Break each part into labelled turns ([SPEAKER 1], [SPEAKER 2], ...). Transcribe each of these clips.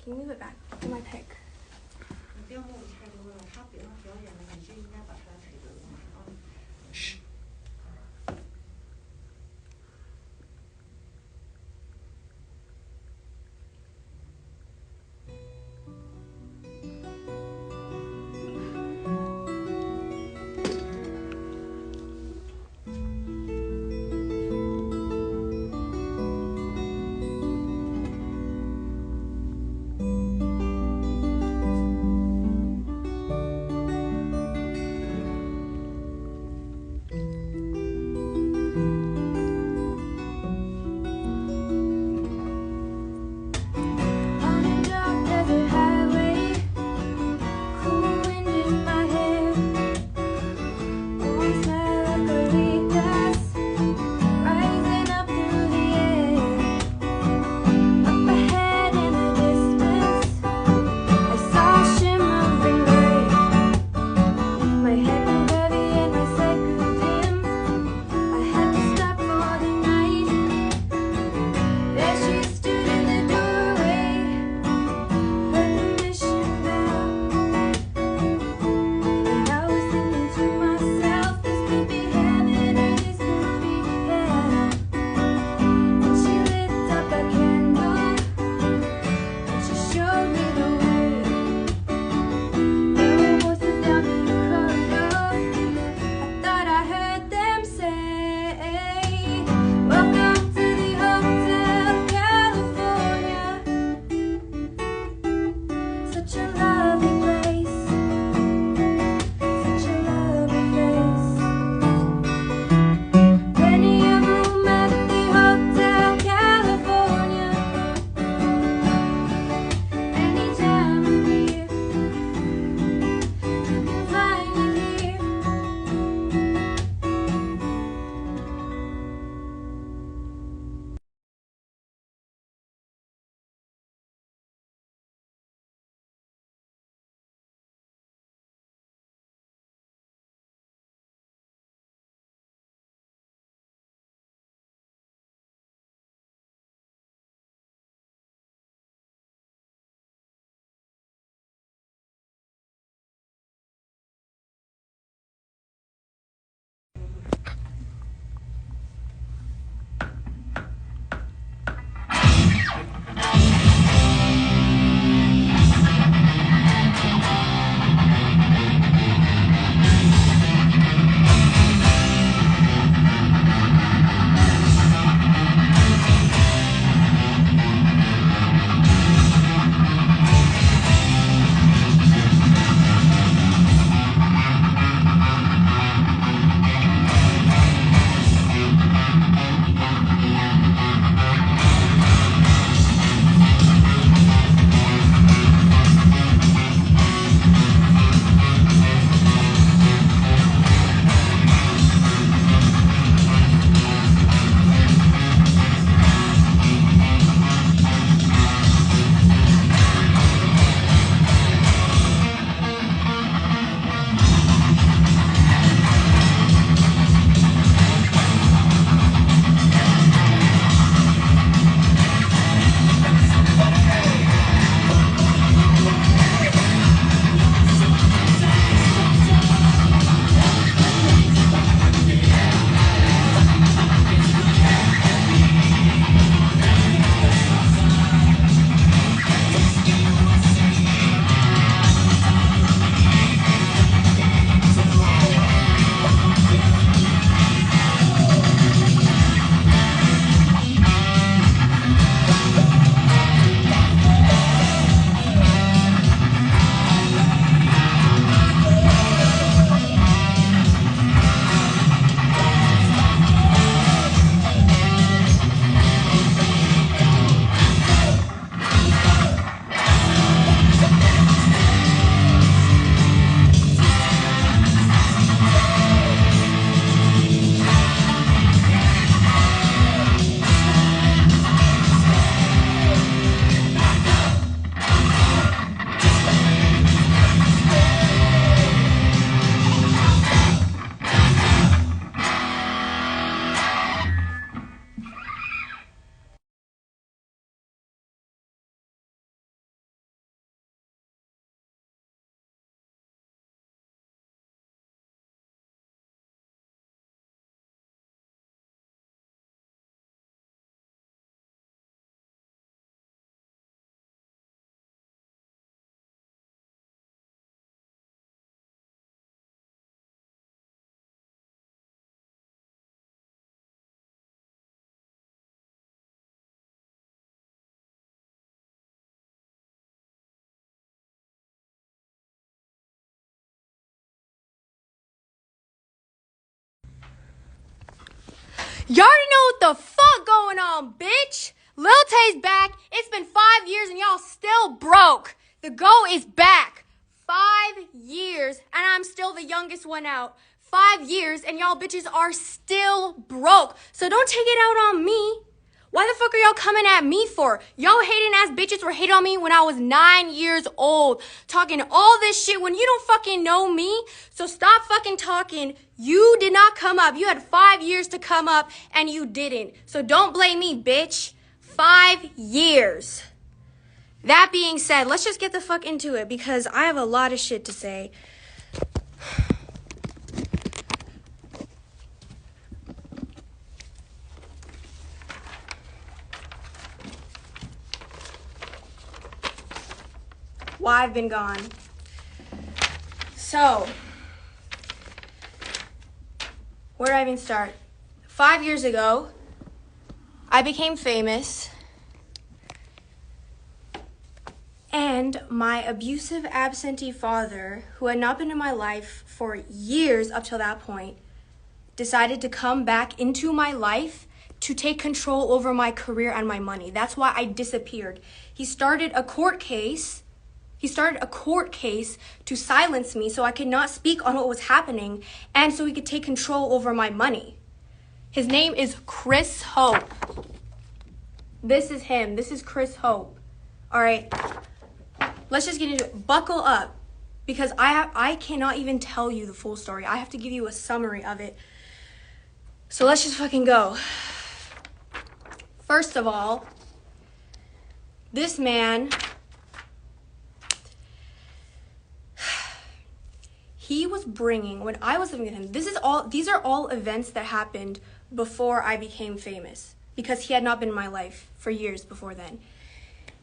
[SPEAKER 1] 听那个感这么 take。
[SPEAKER 2] 你调目太多了，他表演的你就应该把他的腿都往上放。
[SPEAKER 1] You already know what the fuck going on, bitch. Lil Tay's back. It's been 5 years and y'all still broke. The GOAT is back. 5 years and I'm still the youngest one out. 5 years and y'all bitches are still broke. So don't take it out on me. Why the fuck are y'all coming at me for? Y'all hating ass bitches were hating on me when I was 9 years old. Talking all this shit when you don't fucking know me. So stop fucking talking. You did not come up. You had 5 years to come up and you didn't. So don't blame me, bitch. 5 years. That being said, let's just get the fuck into it because I have a lot of shit to say. Why I've been gone. So, where do I even start? 5 years ago, I became famous, and my abusive absentee father, who had not been in my life for years up till that point, decided to come back into my life to take control over my career and my money. That's why I disappeared. He started a court case to silence me so I could not speak on what was happening and so he could take control over my money. His name is Chris Hope. This is him. This is Chris Hope. All right. Let's just get into it. Buckle up because I cannot even tell you the full story. I have to give you a summary of it. So let's just fucking go. First of all, this man, he was bringing, when I was living with him, these are all events that happened before I became famous because he had not been in my life for years before then.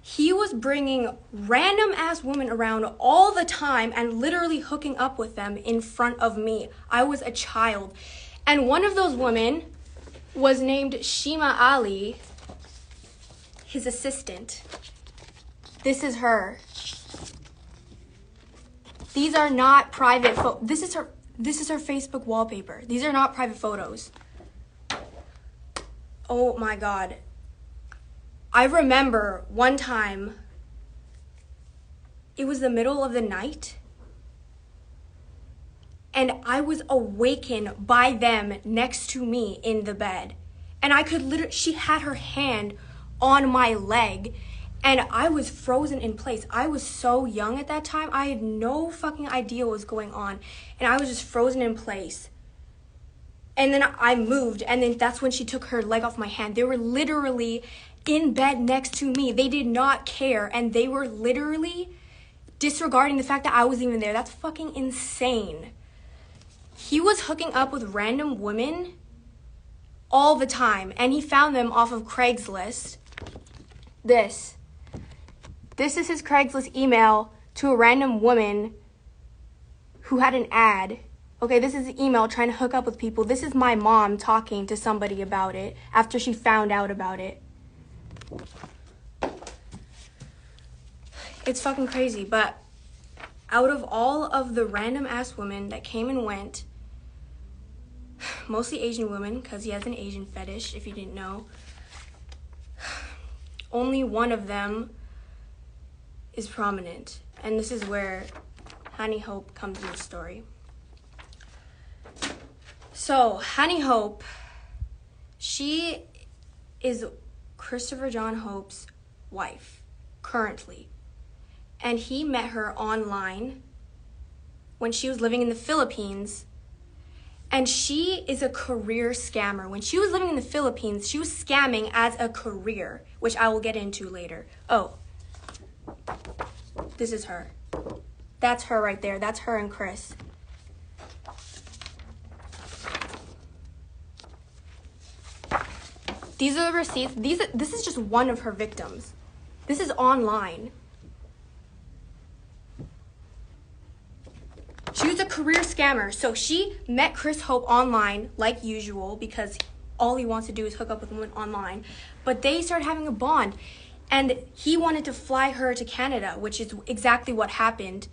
[SPEAKER 1] He was bringing random ass women around all the time and literally hooking up with them in front of me. I was a child. And one of those women was named Shima Ali, his assistant. This is her. These are not private this is her Facebook wallpaper. These are not private photos. Oh my God. I remember one time, it was the middle of the night, and I was awakened by them next to me in the bed. And I could literally, she had her hand on my leg, and I was frozen in place. I was so young at that time. I had no fucking idea what was going on. And I was just frozen in place. And then I moved, and then that's when she took her leg off my hand. They were literally in bed next to me. They did not care, and they were literally disregarding the fact that I wasn't even there. That's fucking insane. He was hooking up with random women all the time, and he found them off of Craigslist. This is his Craigslist email to a random woman who had an ad. Okay, this is an email trying to hook up with people. This is my mom talking to somebody about it after she found out about it. It's fucking crazy, but out of all of the random ass women that came and went, mostly Asian women, because he has an Asian fetish, if you didn't know, only one of them is prominent, and this is where Honey Hope comes in the story. So, Honey Hope, she is Christopher John Hope's wife, currently. And he met her online when she was living in the Philippines. And she is a career scammer. When she was living in the Philippines, she was scamming as a career, which I will get into later. Oh, this is her. That's her right there. That's her and Chris. These are the receipts. This is just one of her victims. This is online. She was a career scammer. So she met Chris Hope online, like usual, because all he wants to do is hook up with women online. But they started having a bond. And he wanted to fly her to Canada, which is exactly what happened.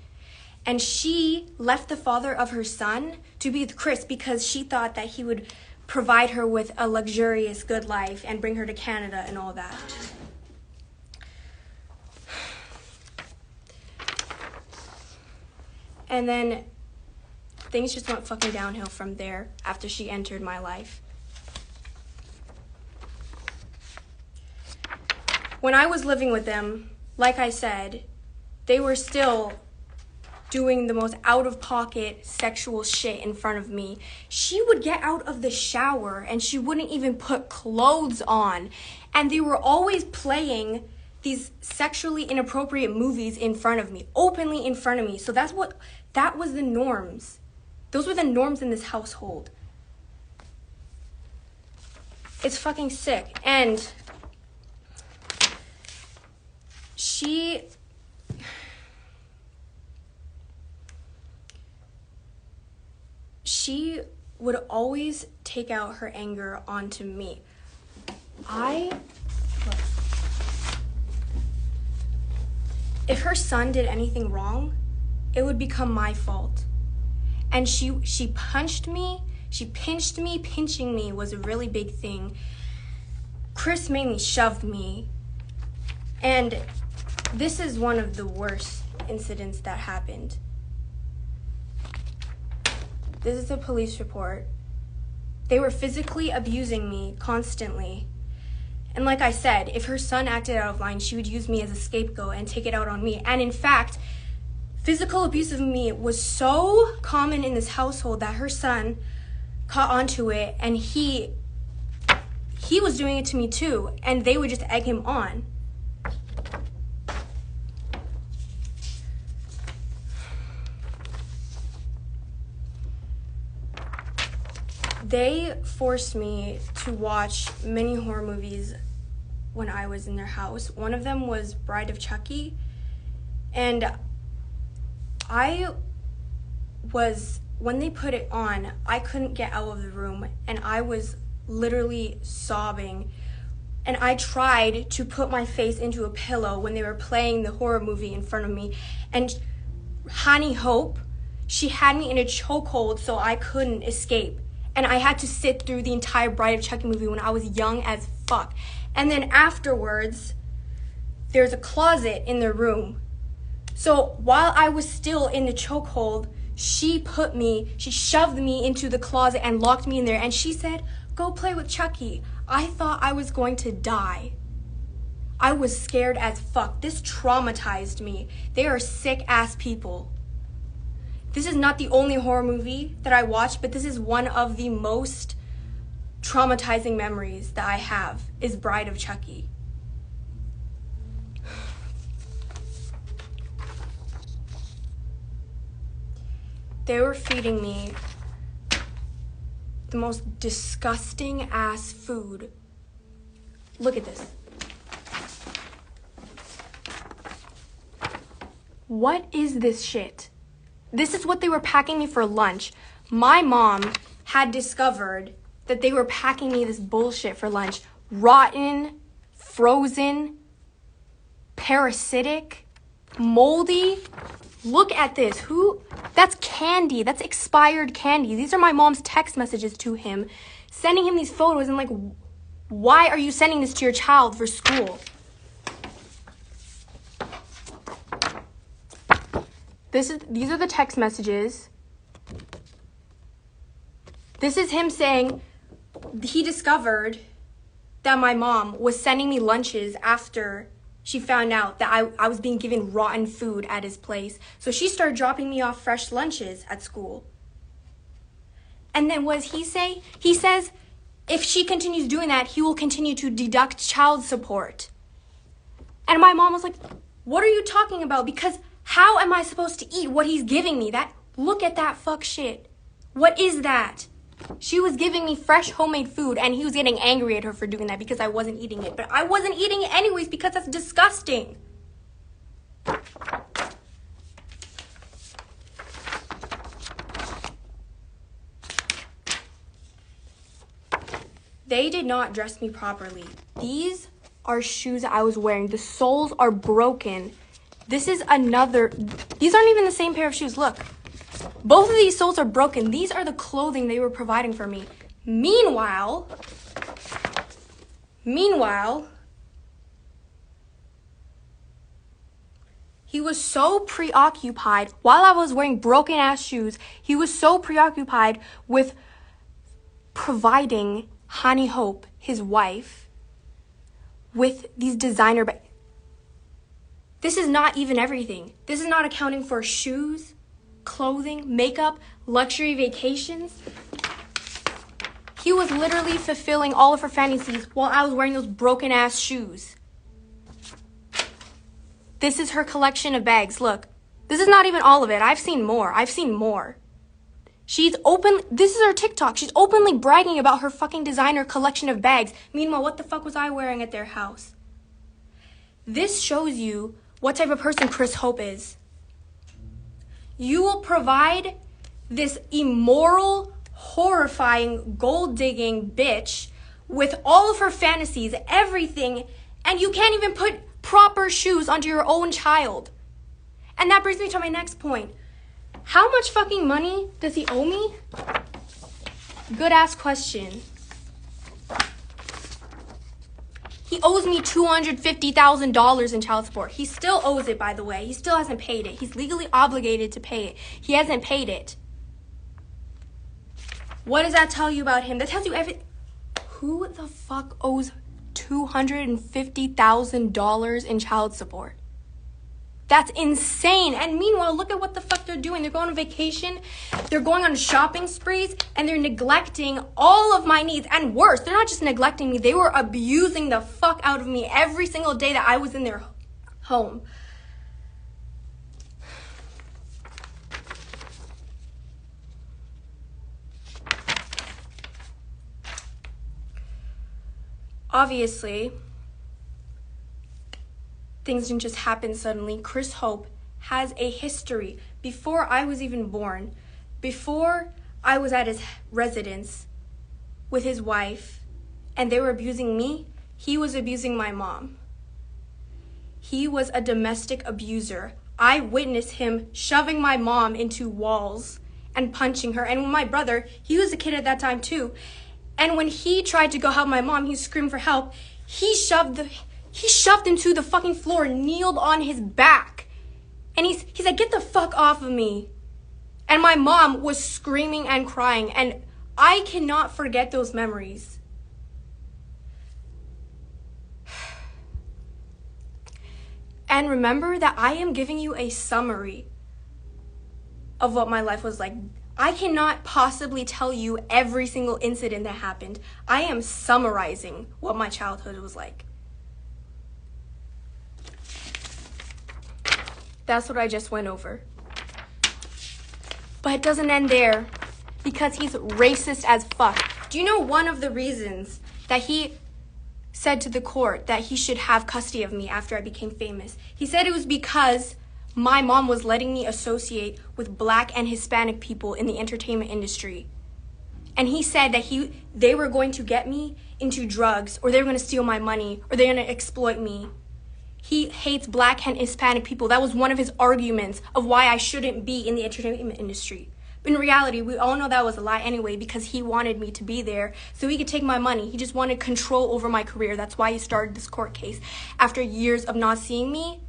[SPEAKER 1] And she left the father of her son to be with Chris because she thought that he would provide her with a luxurious good life and bring her to Canada and all that. And then things just went fucking downhill from there after she entered my life. When I was living with them, like I said, they were still doing the most out-of-pocket sexual shit in front of me. She would get out of the shower and she wouldn't even put clothes on. And they were always playing these sexually inappropriate movies in front of me, openly in front of me. So that was the norms. Those were the norms in this household. It's fucking sick. And she would always take out her anger onto me. If her son did anything wrong, it would become my fault. And she punched me, she pinched me. Pinching me was a really big thing. Chris mainly shoved me. And this is one of the worst incidents that happened. This is a police report. They were physically abusing me constantly. And like I said, if her son acted out of line, she would use me as a scapegoat and take it out on me. And in fact, physical abuse of me was so common in this household that her son caught onto it, and he was doing it to me too, and they would just egg him on. They forced me to watch many horror movies when I was in their house. One of them was Bride of Chucky, and when they put it on, I couldn't get out of the room, and I was literally sobbing. And I tried to put my face into a pillow when they were playing the horror movie in front of me. And Honey Hope, she had me in a chokehold so I couldn't escape. And I had to sit through the entire Bride of Chucky movie when I was young as fuck. And then afterwards, there's a closet in the room. So while I was still in the chokehold, she shoved me into the closet and locked me in there. And she said, "Go play with Chucky." I thought I was going to die. I was scared as fuck. This traumatized me. They are sick ass people. This is not the only horror movie that I watched, but this is one of the most traumatizing memories that I have, is Bride of Chucky. They were feeding me the most disgusting ass food. Look at this. What is this shit? This is what they were packing me for lunch. My mom had discovered that they were packing me this bullshit for lunch. Rotten, frozen, parasitic, moldy. Look at this. That's candy. That's expired candy. These are my mom's text messages to him, sending him these photos and like, why are you sending this to your child for school? These are the text messages. This is him saying he discovered that my mom was sending me lunches after she found out that I was being given rotten food at his place. So she started dropping me off fresh lunches at school. And then what does he say? He says if she continues doing that, he will continue to deduct child support. And my mom was like, "What are you talking about? Because how am I supposed to eat what he's giving me? Look at that fuck shit. What is that?" She was giving me fresh homemade food, and he was getting angry at her for doing that because I wasn't eating it. But I wasn't eating it anyways because that's disgusting. They did not dress me properly. These are shoes I was wearing. The soles are broken. These aren't even the same pair of shoes. Look. Both of these soles are broken. These are the clothing they were providing for me. Meanwhile, he was so preoccupied while I was wearing broken ass shoes. He was so preoccupied with providing Honey Hope, his wife, with these designer bags. This is not even everything. This is not accounting for shoes, clothing, makeup, luxury vacations. He was literally fulfilling all of her fantasies while I was wearing those broken ass shoes. This is her collection of bags. Look, this is not even all of it. I've seen more. This is her TikTok. She's openly bragging about her fucking designer collection of bags. Meanwhile, what the fuck was I wearing at their house? This shows you what type of person Chris Hope is. You will provide this immoral, horrifying, gold-digging bitch with all of her fantasies, everything, and you can't even put proper shoes onto your own child. And that brings me to my next point. How much fucking money does he owe me? Good ass question. He owes me $250,000 in child support. He still owes it, by the way. He still hasn't paid it. He's legally obligated to pay it. He hasn't paid it. What does that tell you about him? That tells you everything. Who the fuck owes $250,000 in child support? That's insane. And meanwhile, look at what the fuck they're doing. They're going on vacation, they're going on shopping sprees, and they're neglecting all of my needs. And worse, they're not just neglecting me, they were abusing the fuck out of me every single day that I was in their home. Obviously, things didn't just happen suddenly. Chris Hope has a history. Before I was even born, before I was at his residence with his wife and they were abusing me, he was abusing my mom. He was a domestic abuser. I witnessed him shoving my mom into walls and punching her. And my brother, he was a kid at that time too. And when he tried to go help my mom, he screamed for help. He shoved him to the fucking floor, kneeled on his back. And he's like, get the fuck off of me. And my mom was screaming and crying. And I cannot forget those memories. And remember that I am giving you a summary of what my life was like. I cannot possibly tell you every single incident that happened. I am summarizing what my childhood was like. That's what I just went over. But it doesn't end there, because he's racist as fuck. Do you know one of the reasons that he said to the court that he should have custody of me after I became famous? He said it was because my mom was letting me associate with Black and Hispanic people in the entertainment industry. And he said that they were going to get me into drugs, or they were going to steal my money, or they're going to exploit me. He hates Black and Hispanic people. That was one of his arguments of why I shouldn't be in the entertainment industry. But in reality, we all know that was a lie anyway, because he wanted me to be there so he could take my money. He just wanted control over my career. That's why he started this court case after years of not seeing me,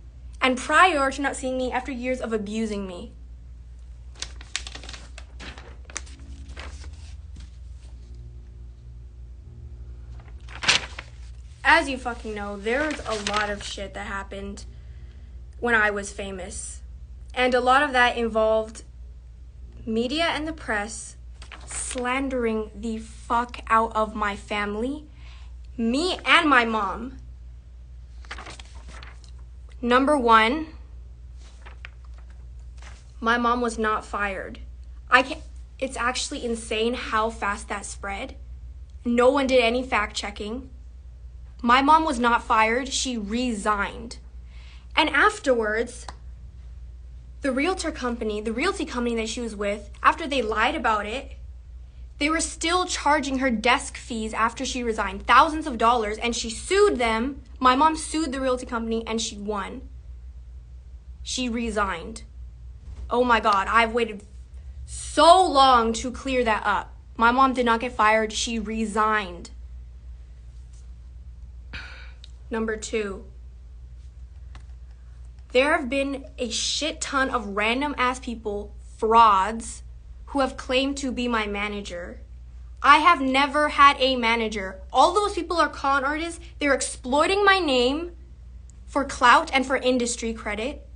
[SPEAKER 1] and prior to not seeing me, after years of abusing me. As you fucking know, there's a lot of shit that happened when I was famous. And a lot of that involved media and the press slandering the fuck out of my family, me and my mom. Number one, my mom was not fired. It's actually insane how fast that spread. No one did any fact checking. My mom was not fired, she resigned. And afterwards, the realty company that she was with, after they lied about it, they were still charging her desk fees after she resigned, thousands of dollars, and she sued them. My mom sued the realty company and she won. She resigned. Oh my God, I've waited so long to clear that up. My mom did not get fired. She resigned. Number 2. There have been a shit ton of random ass people, frauds, who have claimed to be my manager. I have never had a manager. All those people are con artists. They're exploiting my name for clout and for industry credit.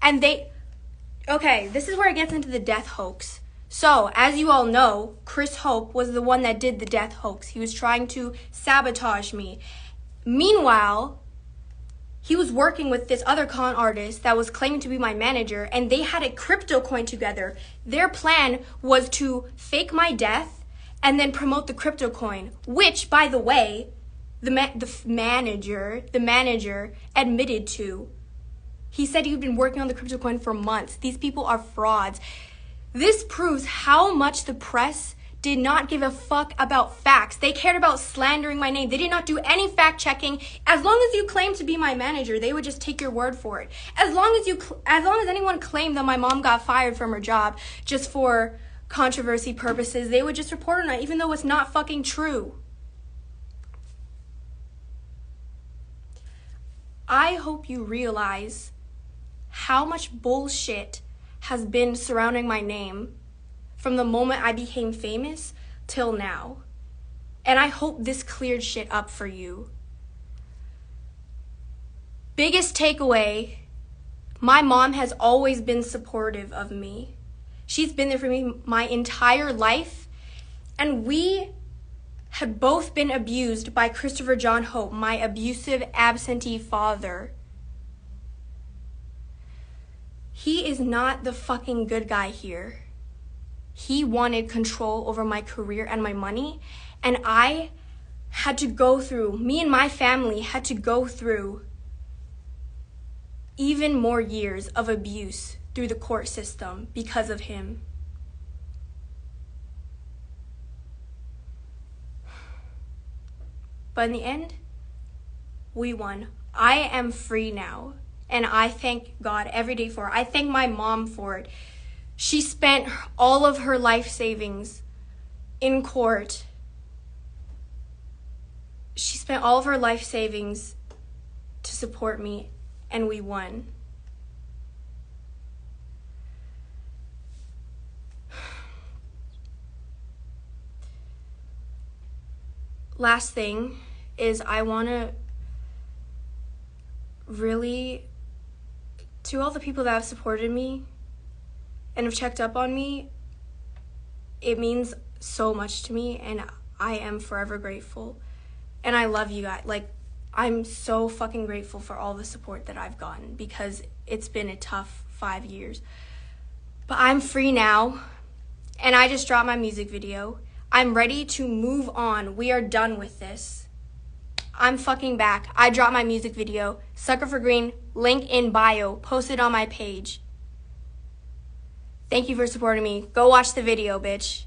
[SPEAKER 1] And okay, this is where it gets into the death hoax. So, as you all know, Chris Hope was the one that did the death hoax. He was trying to sabotage me. Meanwhile, he was working with this other con artist that was claiming to be my manager, and they had a crypto coin together. Their plan was to fake my death and then promote the crypto coin, which, by the way, the manager admitted to. He said he'd been working on the crypto coin for months. These people are frauds. This proves how much the press did not give a fuck about facts. They cared about slandering my name. They did not do any fact checking. As long as you claim to be my manager, they would just take your word for it. As long as anyone claimed that my mom got fired from her job just for controversy purposes, they would just report on it, even though it's not fucking true. I hope you realize how much bullshit has been surrounding my name from the moment I became famous till now. And I hope this cleared shit up for you. Biggest takeaway, my mom has always been supportive of me. She's been there for me my entire life. And we had both been abused by Christopher John Hope, my abusive, absentee father. He is not the fucking good guy here. He wanted control over my career and my money, and me and my family had to go through even more years of abuse through the court system because of him. But in the end, we won. I am free now, and I thank God every day for it. I thank my mom for it. She spent all of her life savings in court. She spent all of her life savings to support me, and we won. Last thing is I want to really, to all the people that have supported me and have checked up on me, it means so much to me, and I am forever grateful. And I love you guys. Like, I'm so fucking grateful for all the support that I've gotten, because it's been a tough 5 years. But I'm free now, and I just dropped my music video. I'm ready to move on. We are done with this. I'm fucking back. I dropped my music video. Sucker for Green, link in bio, posted on my page. Thank you for supporting me. Go watch the video, bitch.